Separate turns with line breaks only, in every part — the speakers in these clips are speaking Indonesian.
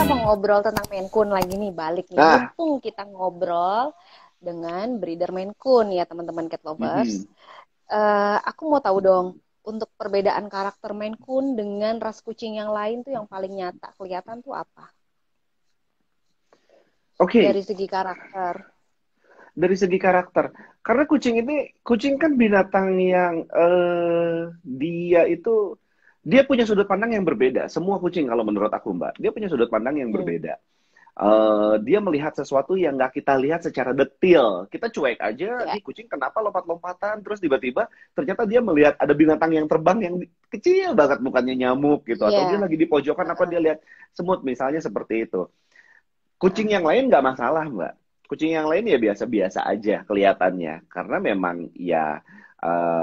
mau ngobrol tentang Maine Coon lagi nih, balik nih.
Nah,
Mumpung kita ngobrol dengan breeder Maine Coon ya teman-teman cat lovers.
mhm.
Aku mau tahu dong, untuk perbedaan karakter Maine Coon dengan ras kucing yang lain tuh yang paling nyata kelihatan tuh apa? Dari
Oke,
segi karakter.
dari segi karakter. Karena kucing kan binatang yang dia punya sudut pandang yang berbeda. Semua kucing kalau menurut aku, Mbak, dia punya sudut pandang yang
Hmm.
berbeda. Dia melihat sesuatu yang nggak kita lihat secara detil. Kita cuek aja,
Ya.
nih kucing kenapa lompat-lompatan, terus tiba-tiba ternyata dia melihat ada binatang yang terbang yang kecil banget, bukannya nyamuk gitu, atau dia
Iya.
lagi di pojokan apa dia
Heeh.
lihat semut misalnya seperti itu. Kucing
Heeh.
yang lain nggak masalah, Mbak. Kucing yang lain ya biasa-biasa aja kelihatannya. Karena memang ya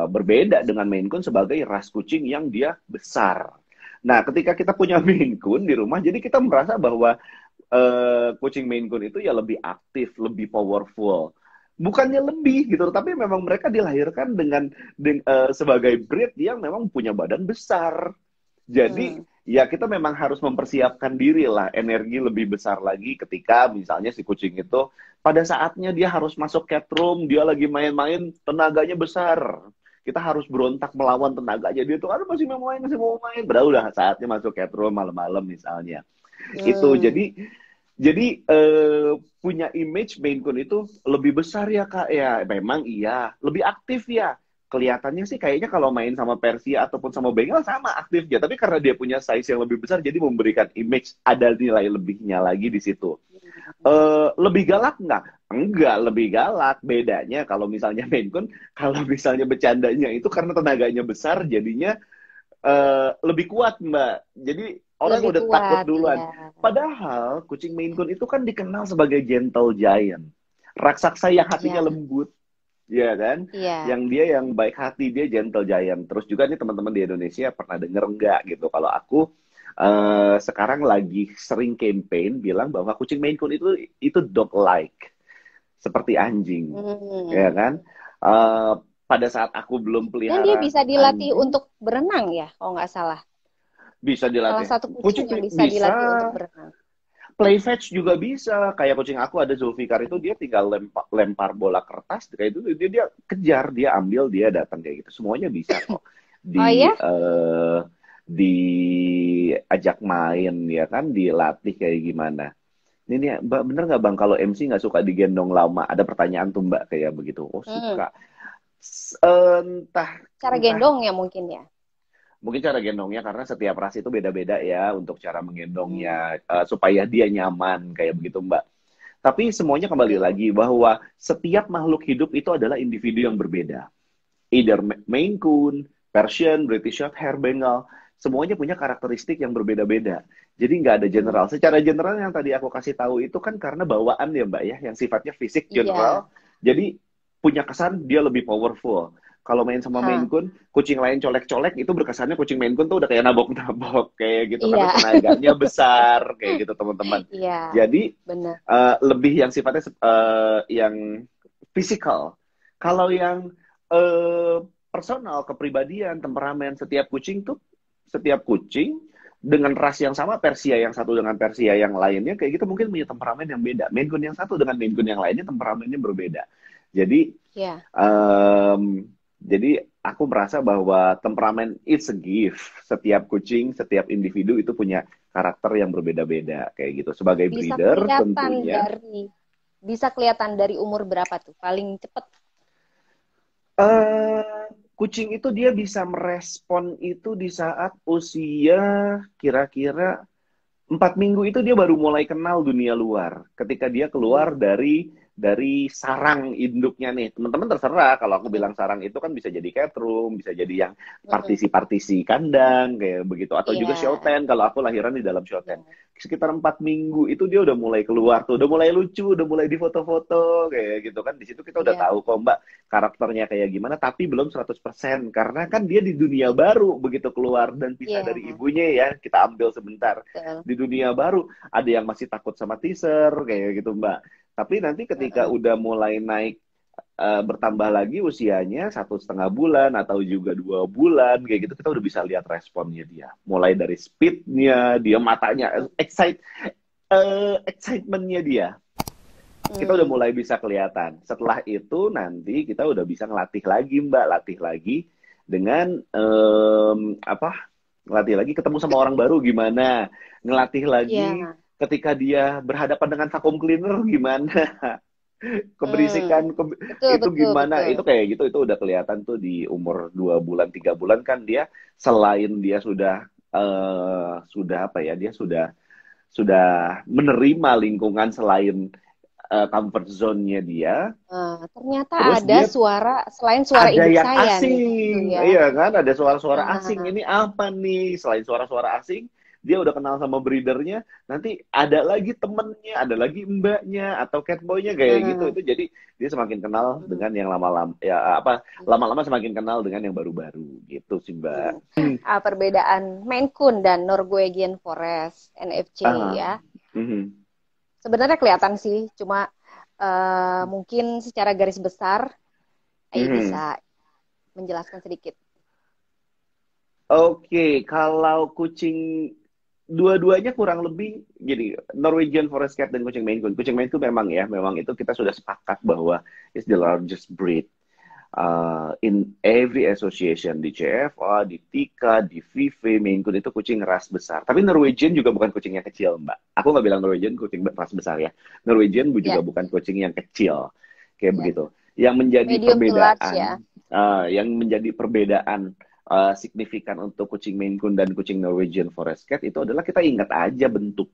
berbeda dengan Maine Coon sebagai ras kucing yang dia besar. Nah, ketika kita punya Maine Coon di rumah, jadi kita merasa bahwa kucing Maine Coon itu ya lebih aktif, lebih powerful. Bukannya lebih gitu, tapi memang mereka dilahirkan sebagai breed yang memang punya badan besar. Jadi
Hmm.
ya kita memang harus mempersiapkan diri lah, energi lebih besar lagi ketika misalnya si kucing itu pada saatnya dia harus masuk cat room, dia lagi main-main, tenaganya besar. Kita harus berontak melawan tenaganya. Dia tuh, aduh masih mau main, masih mau main. Padahal udah saatnya masuk cat room malam-malam misalnya. Itu
Hmm.
jadi punya image Maine Coon itu lebih besar ya Kak ya. Memang iya, lebih aktif ya. Kelihatannya sih kayaknya kalau main sama Persia ataupun sama Bengal sama aktifnya, tapi karena dia punya size yang lebih besar jadi memberikan image ada nilai lebihnya lagi di situ. Lebih galak nggak? Enggak, lebih galak. Bedanya kalau misalnya Maine Coon, kalau misalnya bercandanya itu karena tenaganya besar jadinya lebih kuat, Mbak. Jadi orang
Lebih
udah takut
kuat ya.
duluan. Padahal kucing Maine Coon itu kan dikenal sebagai gentle giant. Raksasa yang hatinya
Ya.
lembut, ya kan?
Iya.
Yang dia yang baik hati, dia gentle giant. Terus juga nih teman-teman di Indonesia pernah denger nggak gitu? Kalau aku sekarang lagi sering campaign bilang bahwa kucing Maine Coon itu dog like, seperti anjing, ya
Hmm.
kan? Eh, Pada saat aku belum
Dan dia
pelihara
bisa dilatih
anjing,
untuk berenang ya, kalau nggak salah.
bisa
Salah
dilatih.
satu kucing
Kucing
yang bisa
bisa,
dilatih untuk berenang.
play fetch juga bisa. Kayak kucing aku ada Zulfikar itu dia tinggal lempar bola kertas kayak itu dia kejar, dia ambil, dia datang kayak gitu. Semuanya bisa kok.
Oh
Di
ya?
eh diajak main ya kan, dilatih kayak gimana. Ini nih, Mbak, bener nggak Bang kalau MC nggak suka digendong lama? Ada pertanyaan tuh Mbak kayak begitu. Oh
Hmm.
suka. Entah
Cara
entah
gendong ya mungkin ya.
mungkin cara gendongnya karena setiap ras itu beda-beda ya untuk cara
Hmm.
menggendongnya supaya dia nyaman kayak begitu Mbak. Tapi semuanya kembali
Hmm.
lagi bahwa setiap makhluk hidup itu adalah individu yang berbeda. Either Maine Coon, Persian, British Shorthair, Bengal, semuanya punya karakteristik yang berbeda-beda. Jadi nggak ada
Hmm.
general. Secara general yang tadi aku kasih tahu itu kan karena bawaan ya Mbak ya, yang sifatnya fisik
Iya.
general. Jadi punya kesan dia lebih powerful. Kalau main sama Maine
Hah.
Coon, kucing lain colek-colek itu berkesannya kucing Maine Coon tuh udah kayak nabok-nabok kayak gitu karena
Iya.
tenaganya besar kayak gitu teman-teman.
Iya.
Jadi
Benar.
lebih yang sifatnya yang fisikal. Kalau yang personal, kepribadian, temperamen setiap kucing dengan ras yang sama, Persia yang satu dengan Persia yang lainnya kayak gitu mungkin punya temperamen yang beda. Maine Coon yang satu dengan Maine Coon yang lainnya temperamennya berbeda. Jadi
Iya.
Em, jadi aku merasa bahwa temperamen it's a gift. Setiap kucing, setiap individu itu punya karakter yang berbeda-beda kayak gitu. Sebagai
Bisa
breeder
kelihatan
tentunya
dari bisa kelihatan dari umur berapa tuh? Paling cepet.
kucing itu dia bisa merespon itu di saat usia kira-kira 4 minggu itu dia baru mulai kenal dunia luar. Ketika dia keluar
Hmm.
dari sarang induknya nih. Teman-teman terserah kalau aku
Hmm.
bilang sarang itu kan bisa jadi cat room, bisa jadi yang
Hmm.
partisi-partisi kandang kayak begitu atau juga show
Iya.
tent kalau aku lahiran di dalam show tent.
Iya.
Sekitar 4 minggu itu dia udah mulai keluar tuh, udah mulai lucu, udah mulai di foto-foto kayak gitu kan. Di situ kita udah
Iya.
tahu kok Mbak karakternya kayak gimana tapi belum 100% karena kan dia di dunia baru begitu keluar dan pisah dari
Iya.
ibunya ya, kita ambil sebentar
Betul.
di dunia baru. Ada yang masih takut sama teaser kayak gitu Mbak. Tapi nanti ketika
Heeh.
udah mulai naik bertambah lagi usianya 1,5 bulan atau juga 2 bulan kayak gitu kita udah bisa lihat responnya dia. Mulai dari speednya, dia matanya
Hmm.
excite Excitementnya dia. Kita udah mulai bisa kelihatan. Setelah itu nanti kita udah bisa ngelatih lagi, Mbak. Latih lagi dengan ngelatih lagi ketemu sama orang baru gimana. Ngelatih lagi
Iya.
ketika dia berhadapan dengan vacuum cleaner gimana. Keberisikan
Betul,
itu
betul,
gimana.
betul.
Itu kayak gitu, itu udah kelihatan tuh di umur 2 bulan, 3 bulan kan dia, selain dia sudah apa ya, dia sudah menerima lingkungan selain comfort zone-nya dia.
Ternyata
Terus
ada
dia
suara selain suara
ada
induk
yang
saya nih, gitu
asing,
ya.
iya kan? Ada suara-suara asing.
Nah,
Ini apa nih? Selain suara-suara asing, dia udah kenal sama breedernya. Nanti ada lagi temennya, ada lagi mbaknya atau catboy-nya kayak gitu.
nah,
Itu jadi dia semakin kenal
hmm,
dengan yang lama-lama, ya apa? Lama-lama semakin kenal dengan yang baru-baru gitu sih, Mbak.
perbedaan Maine Coon dan Norwegian Forest NFC
Ah,
ya.
mhm.
Sebenarnya kelihatan sih, cuma mungkin secara garis besar, Ai
Mhm.
bisa menjelaskan sedikit.
Oke, kalau kucing dua-duanya kurang lebih gini, Norwegian Forest Cat dan kucing Maine Coon. Kucing Maine Coon memang ya, memang itu kita sudah sepakat bahwa it's the largest breed in every association, di CFA, di Tika, di VV. Maine Coon itu kucing ras besar. Tapi Norwegian juga bukan kucing yang kecil, Mbak. Aku nggak bilang Norwegian kucing ras besar ya. Norwegian juga
Ya,
bukan kucing yang kecil, kayak
ya.
begitu. Yang menjadi
Medium to large
perbedaan,
ya.
signifikan untuk kucing Maine Coon dan kucing Norwegian Forest Cat itu adalah kita ingat aja bentuk.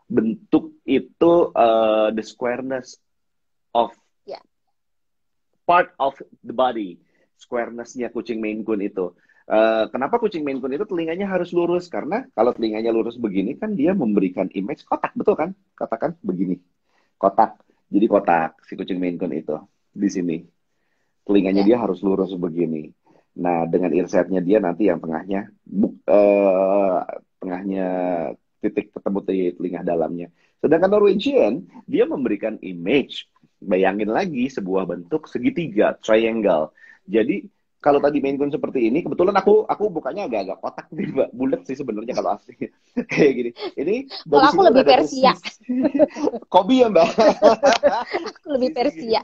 Bentuk itu the squareness of
Ya.
part of the body, squareness-nya kucing Maine Coon itu. Kenapa kucing Maine Coon itu telinganya harus lurus? Karena kalau telinganya lurus begini kan dia memberikan image kotak, betul kan? Katakan begini, kotak. Jadi kotak si kucing Maine Coon itu di sini. Telinganya
Ya.
dia harus lurus begini. Nah, dengan irsetnya dia nanti yang tengahnya titik ketemu di telinga dalamnya. Sedangkan Norwegian, dia memberikan image. Bayangin lagi sebuah bentuk segitiga, triangle. Jadi kalau
Ya.
tadi Maine Coon seperti ini, kebetulan aku bukanya agak-agak kotak nih, Mbak. Bulat sih sebenarnya kalau asli. Kayak gini. Ini
Kalau
dari
aku
sini udah
lebih
ada
Persia,
tesis. Kobi ya, Mbak.
aku lebih
Sisi gini
Persia.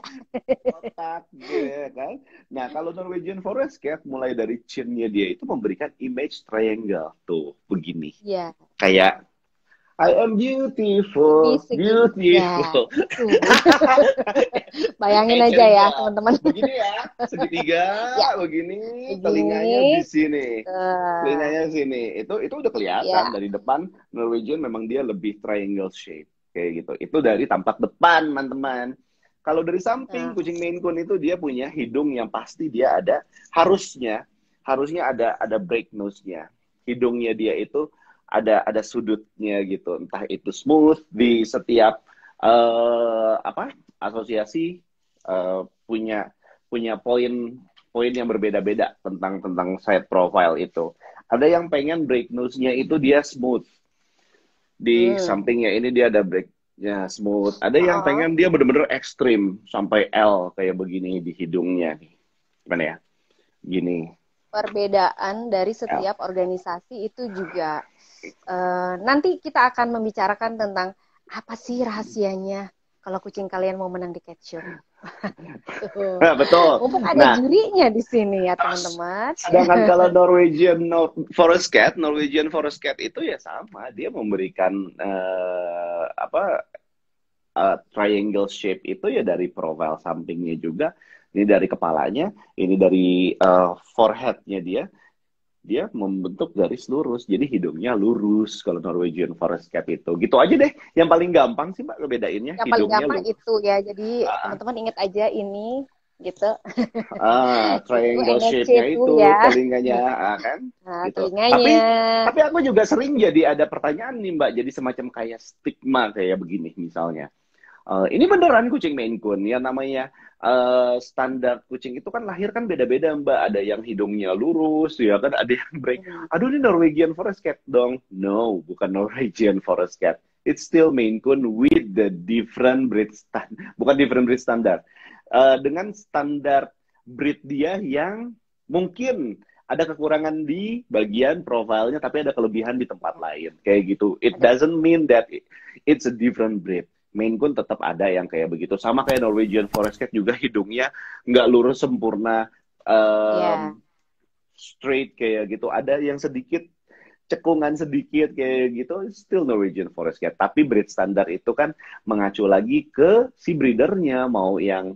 kotak gitu ya kan. Nah, kalau Norwegian Forest Cat mulai dari chinnya dia itu memberikan image triangle tuh begini.
Ya,
Kayak I am
lebih
beautiful,
segitiga.
beautiful.
Tuh, bayangin
Kayak
aja ya,
Chernobyl.
teman-teman.
Begini ya, segitiga,
Ya,
begini, telinganya di
begini.
sini.
Eh,
Telinganya sini. Itu udah kelihatan
ya.
dari depan. Norwegian memang dia lebih triangle shape kayak gitu. Itu dari tampak depan, teman-teman. Kalau dari samping,
Nah,
kucing Maine Coon itu dia punya hidung yang pasti dia ada, harusnya ada break nose-nya. Hidungnya dia itu ada sudutnya gitu, entah itu smooth di setiap asosiasi punya punya poin yang berbeda-beda tentang side profile itu. Ada yang pengen break nose-nya itu dia smooth, di
hmm.
sampingnya ini dia ada breaknya smooth. Ada yang
Oh,
pengen dia bener-bener ekstrim sampai L kayak begini di hidungnya nih. Gimana ya? Gini.
perbedaan dari
L.
setiap organisasi itu juga nanti kita akan membicarakan tentang apa sih rahasianya kalau kucing kalian mau menang di Cat Show. Tuh.
Betul.
Mumpung ada
Nah,
jurinya di sini ya teman-teman.
sedangkan kalau Norwegian Forest Cat itu ya sama, dia memberikan triangle shape itu ya dari profile sampingnya juga, ini dari kepalanya, ini dari foreheadnya dia membentuk garis lurus, jadi hidungnya lurus kalau Norwegian Forest Cat itu. Gitu aja deh, yang paling gampang sih Mbak ngebedainnya,
Yang paling
hidungnya
gampang
lurus.
itu ya. Jadi
Ah,
teman-teman ingat aja ini gitu. Itu
triangle
NFC
shape-nya
itu
itu,
ya.
telinganya, kan?
Nah,
Gitu.
telinganya.
Tapi aku juga sering jadi ada pertanyaan nih Mbak, jadi semacam kayak stigma kayak begini misalnya. Ini beneran kucing Maine Coon ya, namanya standar kucing itu kan lahir kan beda-beda Mbak. Ada yang hidungnya lurus ya kan, ada yang break.
Hmm.
Aduh ini Norwegian Forest Cat dong. No, bukan Norwegian Forest Cat. It's still Maine Coon with the different breed bukan different breed standard. Dengan standar breed dia yang mungkin ada kekurangan di bagian profilnya tapi ada kelebihan di tempat lain kayak gitu. It
Ada.
doesn't mean that it's a different breed. Maine Coon tetap ada yang kayak begitu. Sama kayak Norwegian Forest Cat juga hidungnya nggak lurus sempurna,
Ya.
straight kayak gitu. Ada yang sedikit cekungan sedikit kayak gitu, still Norwegian Forest Cat. Tapi breed standar itu kan mengacu lagi ke si breedernya, mau yang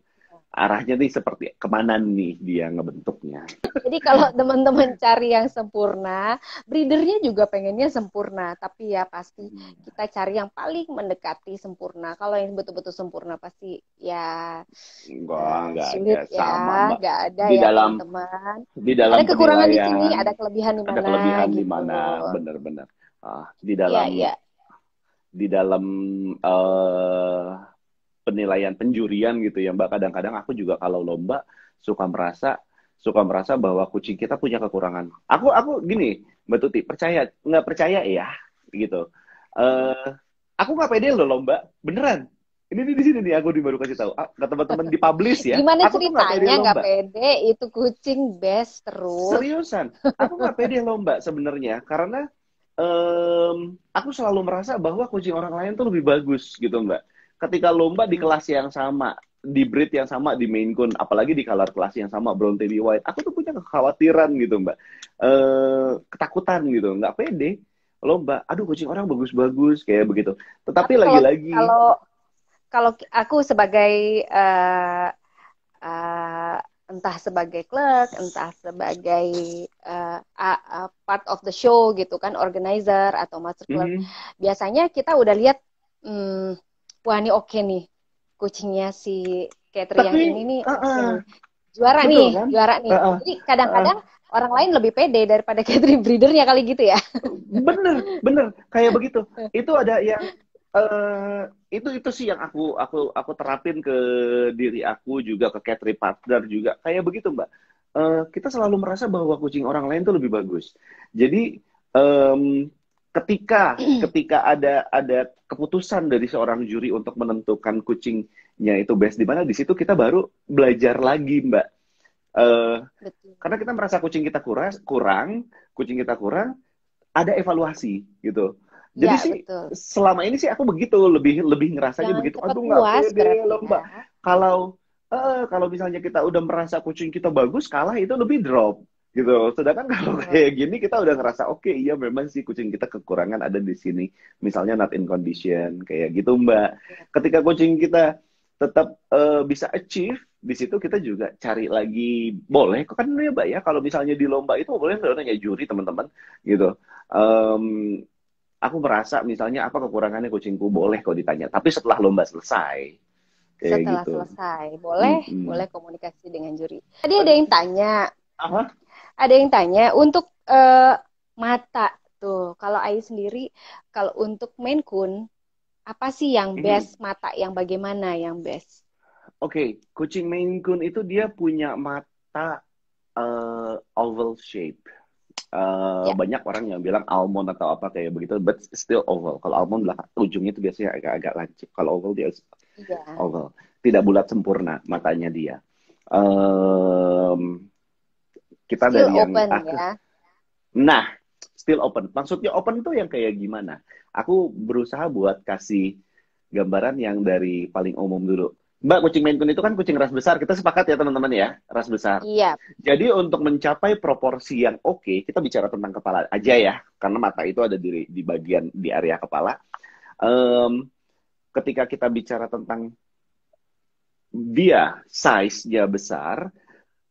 arahnya nih seperti kemana nih dia ngebentuknya.
Jadi kalau teman-teman cari yang sempurna, breedernya juga pengennya sempurna, tapi ya pasti kita cari yang paling mendekati sempurna. Kalau yang betul-betul sempurna pasti ya
Enggak ada,
sulit
sama
ya,
Mbak.
nggak ada
Di
ya
dalam
teman-teman.
di dalam
Ada kekurangan di sini,
penilaian
ada kelebihan di
ada
mana
kelebihan di
gitu.
mana, bener-bener. Di
Iya,
dalam
iya.
eh, penilaian penjurian gitu ya Mbak. Kadang-kadang aku juga kalau lomba suka merasa bahwa kucing kita punya kekurangan. Aku gini, Mbak Tuti, nggak percaya ya gitu. Eh aku nggak pede loh lomba, beneran. Ini di sini nih aku baru kasih tahu. Ke teman-teman di publish ya.
Gimana
Aku tuh nggak pede
ceritanya nggak
lomba.
pede? Itu kucing best terus.
Seriusan, aku nggak pede lomba sebenarnya karena aku selalu merasa bahwa kucing orang lain tuh lebih bagus gitu Mbak. Ketika lomba di kelas yang sama, di breed yang sama, di Maine Coon, apalagi di color kelas yang sama, Brown Tabby White, aku tuh punya kekhawatiran gitu Mbak. Ketakutan gitu, nggak pede lomba. Aduh kucing orang bagus-bagus kayak begitu. Tetapi
Tapi kalau
lagi-lagi,
kalau kalau aku sebagai uh, entah sebagai clerk, entah sebagai part of the show gitu kan, organizer atau master clerk,
mhm,
biasanya kita udah lihat, wah ini oke nih, kucingnya si Catherine yang
tapi
ini nih oke nih,
betul kan?
juara nih. Jadi kadang-kadang orang lain lebih pede daripada Catherine breedernya kali gitu ya.
Bener kayak begitu. Itu ada yang itu sih yang aku terapin ke diri aku juga, ke Catry partner juga kayak begitu Mbak. Kita selalu merasa bahwa kucing orang lain tuh lebih bagus. Jadi ketika ada keputusan dari seorang juri untuk menentukan kucingnya itu best di mana, di situ kita baru belajar lagi Mbak.
Betul.
Karena kita merasa kucing kita kurang, ada evaluasi gitu. Jadi
Ya,
sih
betul.
selama ini sih aku begitu, lebih ngerasanya
Jangan
begitu.
cepat
Aduh nggak
puas
pede
berarti
loh
ya.
Mbak. Kalau misalnya kita udah merasa kucing kita bagus, kalah itu lebih drop gitu. Sedangkan kalau
Betul.
kayak gini kita udah ngerasa oke, iya memang sih kucing kita kekurangan ada di sini. Misalnya not in condition kayak gitu Mbak.
Ya.
Ketika kucing kita tetap bisa achieve, di situ kita juga cari lagi, boleh kok kan ya Mbak ya, kalau misalnya di lomba itu boleh nggak nanya juri teman-teman gitu. Em, aku merasa misalnya apa kekurangannya kucingku, boleh kok ditanya, tapi setelah lomba selesai kayak
Setelah
gitu.
selesai, boleh
Mm-mm.
komunikasi dengan juri. Tadi ada yang tanya,
Aha.
untuk mata tuh. Kalau Ai sendiri, kalau untuk Maine Coon, apa sih yang
Mhm.
best mata yang bagaimana yang best?
Oke, kucing Maine Coon itu dia punya mata oval shape.
Ya,
Banyak orang yang bilang almond atau apa kayak begitu, but still oval. Kalau almond belakang ujungnya itu biasanya agak-agak lancip. Kalau oval dia
iya.
oval, tidak bulat sempurna matanya dia. Em, kita
Still
dari yang
open ya.
nah, still open. Maksudnya open itu yang kayak gimana? Aku berusaha buat kasih gambaran yang dari paling umum dulu. Mbak, kucing Maine Coon itu kan kucing ras besar. Kita sepakat ya teman-teman ya, ras besar.
Iya,
Jadi untuk mencapai proporsi yang oke, kita bicara tentang kepala aja ya, karena mata itu ada di bagian di area kepala. Em, ketika kita bicara tentang dia size-nya besar,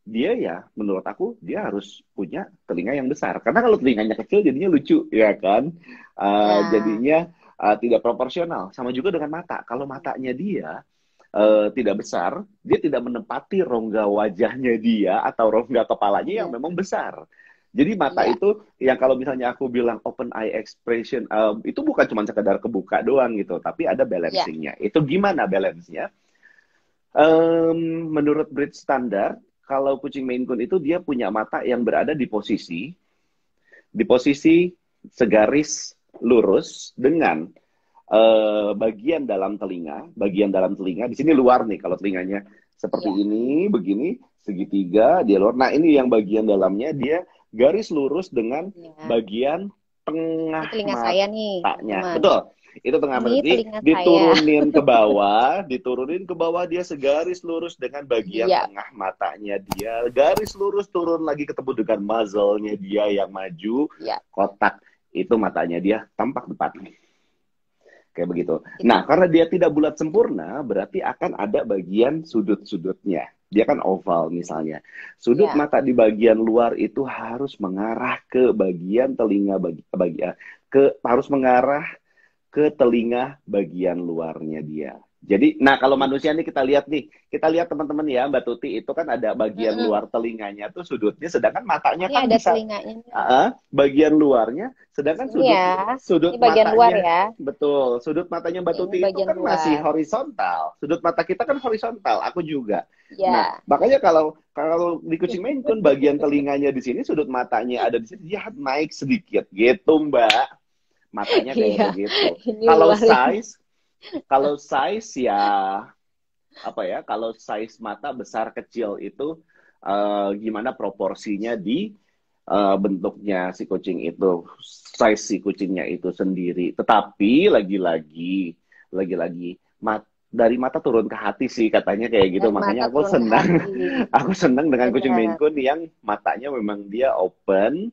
dia ya menurut aku dia harus punya telinga yang besar. Karena kalau telinganya kecil jadinya lucu, ya kan?
ya.
Jadinya tidak proporsional. Sama juga dengan mata. Kalau matanya dia tidak besar, dia tidak menempati rongga wajahnya dia atau rongga kepalanya yang
Iya,
memang besar. Jadi mata
iya,
itu yang kalau misalnya aku bilang open eye expression, itu bukan cuma sekedar kebuka doang gitu, tapi ada
iya.
balancingnya. Itu gimana balance-nya? Menurut breed standar, kalau kucing Maine Coon itu dia punya mata yang berada di posisi segaris lurus dengan bagian dalam telinga. Di sini luar nih, kalau telinganya seperti
Iya.
ini, begini, segitiga, dia luar. Nah, ini yang bagian dalamnya, dia garis lurus dengan
Iya.
bagian
Ini
tengah
telinga saya nih,
matanya.
teman-teman.
Betul. Itu tengah mata.
Ini
Jadi
telinga saya.
diturunin ke bawah dia segaris lurus dengan bagian
Iya,
tengah matanya dia. Garis lurus turun lagi ketemu dengan muzzle-nya dia yang maju,
iya,
kotak. Itu matanya dia tampak depan. Kayak begitu.
itu
Nah, karena dia tidak bulat sempurna, berarti akan ada bagian sudut-sudutnya. Dia kan oval misalnya. Sudut
ya.
mata di bagian luar itu harus mengarah ke bagian telinga harus mengarah ke telinga bagian luarnya dia. Jadi, nah kalau manusia nih kita lihat teman-teman ya, Mbak Tuti itu kan ada bagian
Mm-mm.
luar telinganya tuh sudutnya, sedangkan matanya
Ini
kan
ada
bisa
telinganya nih.
bagian luarnya, sedangkan
Sini ya. Ini
sudut
bagian luar
matanya
ya.
betul, sudut matanya Mbak
Ini
Tuti itu
bagian
kan masih
luar.
horizontal, sudut mata kita kan horizontal, aku juga. Nah,
Ya.
makanya kalau kalau di kucing Maine Coon bagian telinganya di sini, sudut matanya ada di sini, dia naik sedikit gitu, Mbak. Matanya kayak
Iya.
begitu.
Ini
Kalau
luar ini.
size, kalau size ya apa ya? Kalau size mata besar kecil itu gimana proporsinya di bentuknya si kucing itu, size si kucingnya itu sendiri. Tetapi lagi-lagi dari mata turun ke hati sih katanya kayak gitu.
Dari mata
Makanya aku
turun ke
senang,
hati.
aku senang dengan kucing Maine
Benar.
Coon yang matanya memang dia open,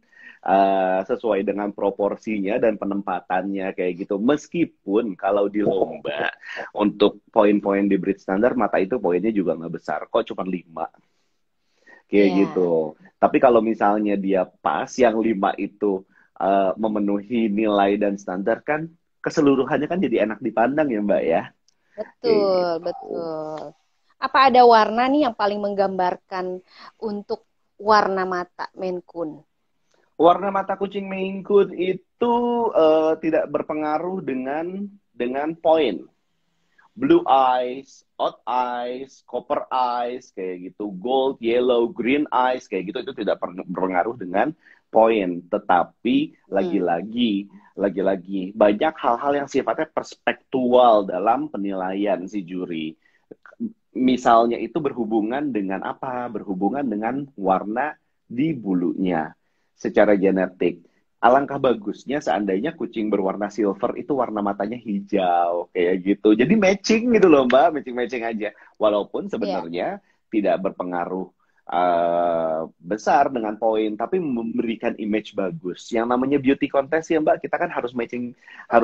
sesuai dengan proporsinya dan penempatannya kayak gitu. Meskipun kalau di lomba untuk poin-poin di Brit Standar mata itu poinnya juga nggak besar, kok cuma 5 kayak
Iya.
gitu. Tapi kalau misalnya dia pas yang 5 itu memenuhi nilai dan standar kan keseluruhannya kan jadi enak dipandang ya Mbak ya. Kayak
Betul,
gitu.
betul. Apa ada warna nih yang paling menggambarkan untuk warna mata Maine Coon?
Warna mata kucing Maine Coon itu tidak berpengaruh dengan poin. Blue eyes, odd eyes, copper eyes, kayak gitu, gold, yellow, green eyes, kayak gitu itu tidak berpengaruh dengan poin. Tetapi
Hmm.
lagi-lagi banyak hal-hal yang sifatnya perspektual dalam penilaian si juri. Misalnya itu berhubungan dengan apa? Berhubungan dengan warna di bulunya secara genetik. Alangkah bagusnya seandainya kucing berwarna silver itu warna matanya hijau kayak gitu. Jadi matching gitu loh Mbak, matching-matching aja. Walaupun
Ya,
sebenarnya tidak berpengaruh besar dengan poin, tapi memberikan image bagus. Yang namanya beauty contest ya Mbak, kita kan harus matching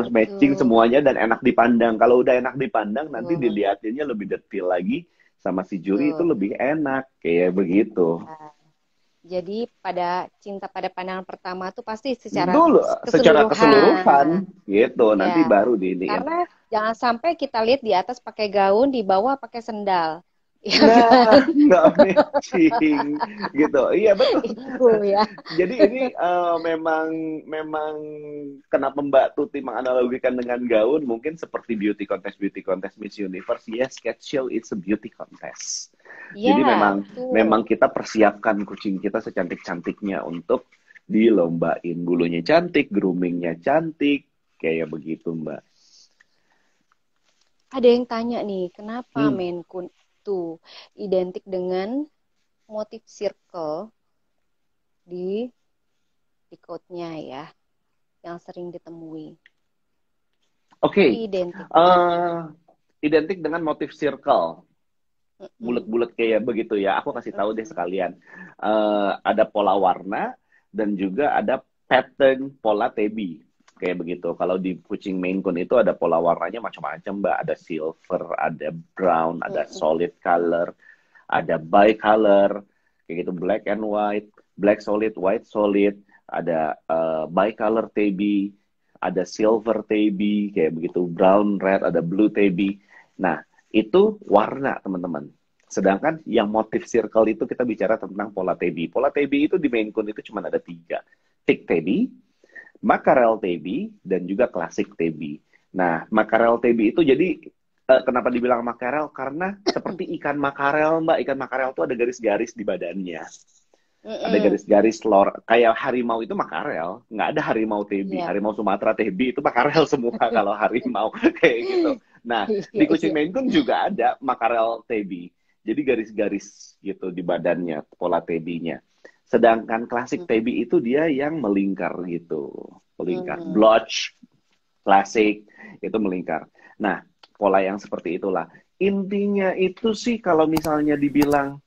betul,
semuanya dan enak dipandang. Kalau udah enak dipandang, nanti
betul,
dilihatinnya lebih detail lagi sama si juri itu
betul.
lebih enak kayak begitu.
Nah, jadi cinta pada pandangan pertama tuh pasti secara
Dulu secara keseluruhan
keseluruhan.
gitu, nanti
Ya,
baru diiniin.
karena jangan sampai kita lihat di atas pakai gaun, di bawah pakai sendal. Ya kan?
Nah, nggak matching gitu. Iya betul.
Itu ya.
Jadi ini memang memang kenapa Mbak Tuti menganalogikan dengan gaun mungkin seperti beauty contest Miss Universe. Yes, cat show is a beauty contest.
Ya,
Jadi memang
betul.
memang kita persiapkan kucing kita secantik-cantiknya untuk dilombain. Bulunya cantik, groomingnya cantik, kayak begitu Mbak.
Ada yang tanya nih, kenapa
Hmm.
Maine Coon itu identik dengan motif circle di coat-nya ya, yang sering ditemui.
Oke,
Kok identik?
eh, identik dengan motif circle,
Mm-mm.
bulat-bulat kayak begitu ya. Aku kasih tahu deh
Mm-mm.
sekalian. Ada pola warna dan juga ada pattern pola tabby kayak begitu. Kalau di kucing Maine Coon itu ada pola warnanya macam-macam, Mbak. Ada silver, ada brown, ada
Mm-mm.
solid color, ada bicolor, kayak gitu black and white, black solid, white solid, ada bicolor tabby, ada silver tabby, kayak begitu brown, red, ada blue tabby. Nah, itu warna teman-teman. Sedangkan yang motif circle itu kita bicara tentang pola tabby. Pola tabby itu di Maine Coon itu cuma ada 3. Thick tabby, mackerel tabby, dan juga classic tabby. Nah, mackerel tabby itu jadi kenapa dibilang makarel? Karena seperti ikan makarel, Mbak. Ikan makarel tuh ada garis-garis di badannya. Ada
Mm-mm.
garis-garis lor. Kayak harimau itu makarel. Nggak ada harimau tebi.
Iya.
Harimau Sumatera tebi itu makarel semua kalau harimau. Kayak gitu. Nah,
Iya,
di kucing
iya.
Maine Coon juga ada makarel tebi. Jadi garis-garis gitu di badannya, pola tebinya. Sedangkan klasik
Mm-mm.
tebi itu dia yang melingkar gitu. Melingkar.
Mm.
Blotch. klasik, itu melingkar. Nah, pola yang seperti itulah. Intinya itu sih kalau misalnya dibilang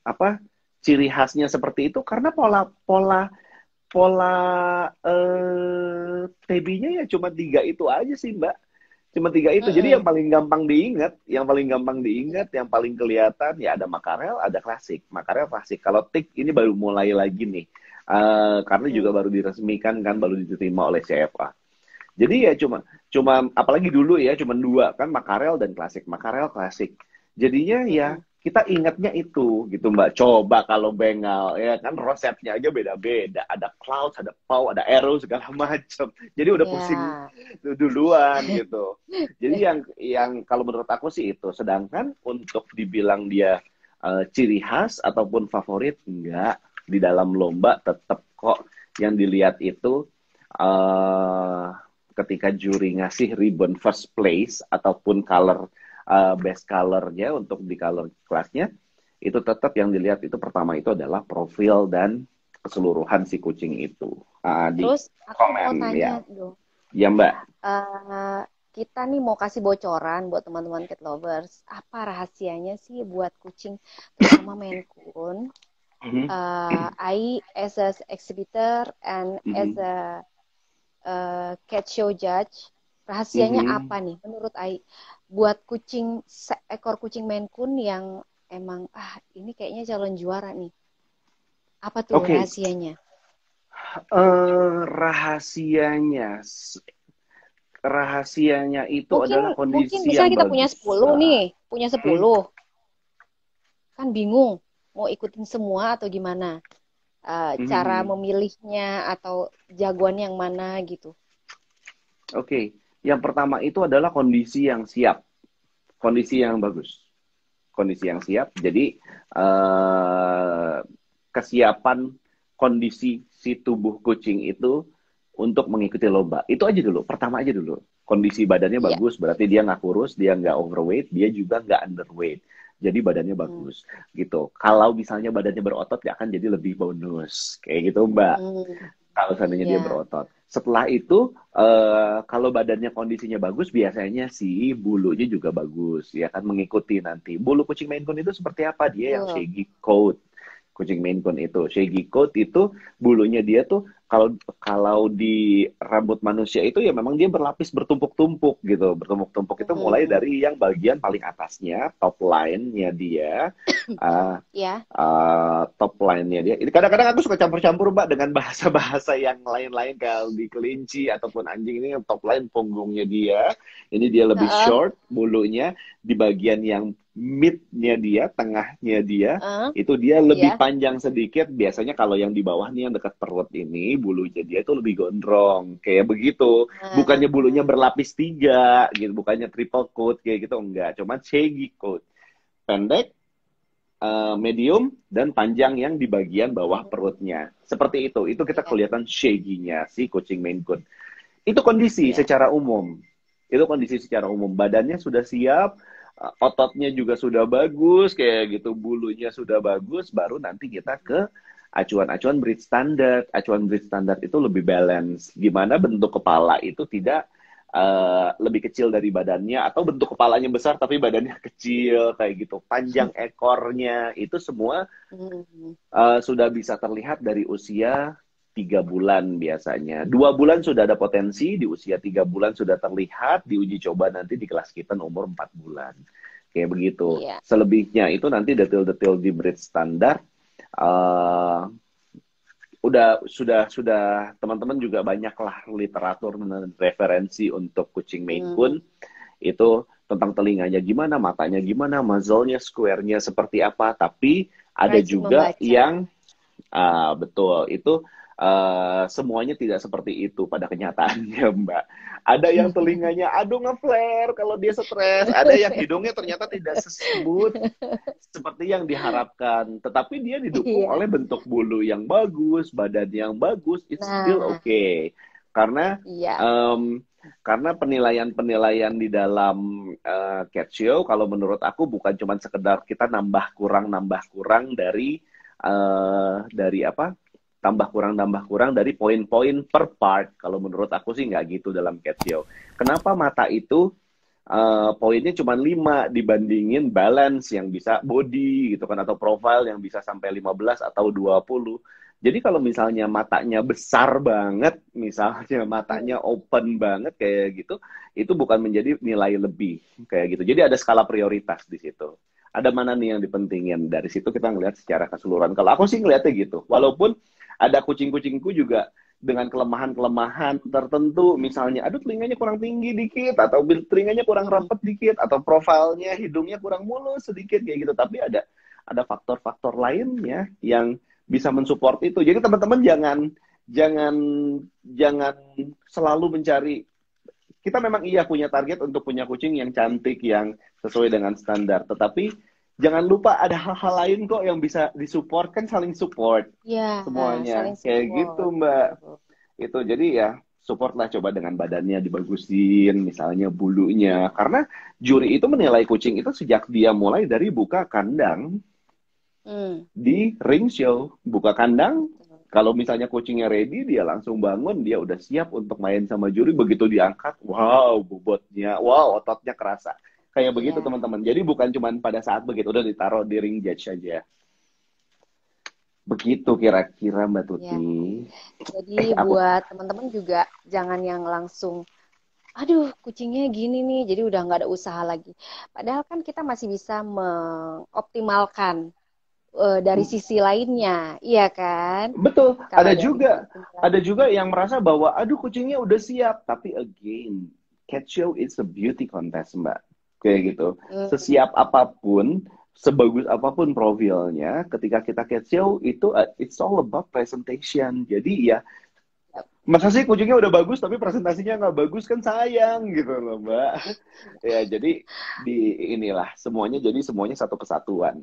apa ciri khasnya seperti itu karena pola pola pola TB-nya ya cuma tiga itu aja sih Mbak. Cuma tiga itu. Jadi
Mm-mm.
yang paling gampang diingat, yang paling kelihatan ya ada makarel, ada klasik. Makarel klasik. Kalau tik ini baru mulai lagi nih. Karena juga
Mm.
baru diresmikan kan, baru diterima oleh CFA. Jadi ya cuma cuma apalagi dulu ya cuma dua kan makarel dan klasik. Makarel klasik. Jadinya ya
Mm-mm.
kita ingatnya itu gitu Mbak. Coba kalau bengal ya kan resepnya aja beda-beda. Ada cloud, ada pau, ada arrow segala macam. Jadi udah pusing
Ya.
duluan gitu. Jadi yang kalau menurut aku sih itu. Sedangkan untuk dibilang dia ciri khas ataupun favorit enggak di dalam lomba tetap kok yang dilihat itu eh ketika juri ngasih ribbon first place ataupun color best colornya untuk di color kelasnya itu tetap yang dilihat itu pertama itu adalah profil dan keseluruhan si kucing itu di
Terus aku mau
komen
tanya
ya
dong,
ya Mbak.
eh, kita nih mau kasih bocoran buat teman-teman cat lovers, apa rahasianya sih buat kucing, terutama Maine Coon?
Mhm,
I as a exhibitor and as
mhm,
a cat show judge, rahasianya
mhm.
apa nih menurut Ai buat kucing seekor kucing Maine Coon yang emang ini kayaknya calon juara nih. Apa tuh
Oke,
rahasianya?
rahasianya rahasianya itu
Mungkin
adalah
mungkin
kondisi yang
misalnya kita punya
bagus.
10 nih, punya
Hmm,
10 kan bingung mau ikutin semua atau gimana. Cara
mhm.
memilihnya atau jagoan yang mana gitu.
Oke, yang pertama itu adalah kondisi yang siap, kondisi yang bagus, kondisi yang siap. Jadi eh, kesiapan kondisi si tubuh kucing itu untuk mengikuti lomba. Itu aja dulu, pertama aja dulu. Kondisi badannya
Iya.
bagus, berarti dia nggak kurus, dia nggak overweight, dia juga nggak underweight. Jadi badannya
Hmm.
bagus, gitu. Kalau misalnya badannya berotot, ya akan jadi lebih bonus, kayak gitu Mbak.
Hmm.
Kalau seandainya dia
Ya.
berotot. Setelah itu, kalau badannya kondisinya bagus, biasanya sih bulunya juga bagus, ya kan mengikuti nanti. Bulu kucing Maine Coon itu seperti apa? Dia yang
Betul.
shaggy coat. Kucing Maine Coon itu shaggy coat itu bulunya dia tuh kalau kalau di rambut manusia itu ya memang dia berlapis bertumpuk-tumpuk gitu. Bertumpuk-tumpuk itu mulai
Hmm.
dari yang bagian paling atasnya, top line-nya dia, uh,
Ya.
top line-nya dia. Ini kadang-kadang aku suka campur-campur Mbak dengan bahasa-bahasa yang lain-lain kalau di kelinci ataupun anjing ini yang top line punggungnya dia. Ini dia lebih
Heeh.
short bulunya di bagian yang mid-nya dia, tengahnya dia
Heeh.
itu dia lebih
Ya.
panjang sedikit. Biasanya kalau yang di bawah nih yang dekat perut ini bulunya dia itu lebih gondrong kayak begitu.
Nah.
Bukannya bulunya berlapis tiga gitu, bukannya triple coat kayak gitu enggak. Cuman shaggy coat pendek, medium, dan panjang yang di bagian bawah perutnya. Seperti itu. Itu kita
Ya.
kelihatan shaggy-nya si kucing Maine Coon. Itu kondisi
Ya.
secara umum. Itu kondisi secara umum. Badannya sudah siap, ototnya juga sudah bagus, kayak gitu. Bulunya sudah bagus, baru nanti kita ke acuan-acuan breed standard. Acuan breed standard itu lebih balance. Gimana bentuk kepala itu tidak lebih kecil dari badannya atau bentuk kepalanya besar tapi badannya kecil kayak gitu. Panjang ekornya itu semua
Hmm.
sudah bisa terlihat dari usia 3 bulan biasanya. 2 bulan sudah ada potensi, di usia 3 bulan sudah terlihat, di uji coba nanti di kelas kitten umur 4 bulan. Kayak begitu.
Iya.
Selebihnya itu nanti detail-detail di breed standar. Uh, sudah teman-teman juga banyaklah literatur dan referensi untuk kucing Maine
Hmm.
Coon itu tentang telinganya gimana, matanya gimana, muzzle-nya, square-nya seperti apa. Tapi ada
Rajin
juga
membaca.
yang betul itu semuanya tidak seperti itu pada kenyataannya, Mbak. Ada yang telinganya aduh ngeflare kalau dia stres, ada yang hidungnya ternyata tidak sesmooth seperti yang diharapkan, tetapi dia didukung
Iya.
oleh bentuk bulu yang bagus, badan yang bagus, it's still
Nah.
okay. Karena
Iya.
um, karena penilaian-penilaian di dalam cat show, kalau menurut aku bukan cuma sekedar kita nambah kurang dari apa tambah kurang dari poin-poin per part. Kalau menurut aku sih nggak gitu dalam cat show. Kenapa mata itu poinnya cuma 5 dibandingin balance yang bisa body gitu kan, atau profile yang bisa sampai 15 atau 20. Jadi kalau misalnya matanya besar banget, misalnya matanya open banget kayak gitu, itu bukan menjadi nilai lebih kayak gitu. Jadi ada skala prioritas di situ. Ada mana nih yang dipentingin, dari situ kita ngelihat secara keseluruhan. Kalau aku sih ngelihatnya gitu. Walaupun ada kucing-kucingku juga dengan kelemahan-kelemahan tertentu, misalnya aduh telinganya kurang tinggi dikit, atau telinganya kurang rapat dikit, atau profilnya hidungnya kurang mulus sedikit kayak gitu. Tapi ada faktor-faktor lainnya yang bisa mensupport itu. Jadi teman-teman jangan jangan selalu mencari, kita memang iya punya target untuk punya kucing yang cantik, yang sesuai dengan standar, tetapi jangan lupa ada hal-hal lain kok yang bisa disupport, kan saling support
Ya,
semuanya
saling
kayak gitu
support.
Mbak. Itu jadi ya support lah, coba dengan badannya dibagusin, misalnya bulunya, karena juri itu menilai kucing itu sejak dia mulai dari buka kandang
Hmm.
di ring show. Buka kandang, kalau misalnya kucingnya ready, dia langsung bangun, dia udah siap untuk main sama juri. Begitu diangkat, wow, bobotnya, wow, ototnya kerasa. Kayak begitu
Iya,
teman-teman. Jadi bukan cuma pada saat begitu udah ditaruh di ring judge aja. Begitu kira-kira Mbak
iya.
Tuti.
Jadi
Aku
buat teman-teman juga jangan yang langsung, aduh kucingnya gini nih, jadi udah nggak ada usaha lagi. Padahal kan kita masih bisa mengoptimalkan dari sisi lainnya, iya kan?
betul,
Kalau dari sisi
ada juga
lainnya.
yang merasa bahwa aduh kucingnya udah siap, tapi again, cat show is a beauty contest, Mbak. Kayak gitu.
Hmm,
Sesiap apapun, sebagus apapun profilnya, ketika kita cat show itu it's all about presentation. Jadi ya, masa sih kucingnya udah bagus tapi presentasinya nggak bagus, kan sayang gitu loh, Mbak. Ya, jadi di inilah semuanya, jadi semuanya satu kesatuan.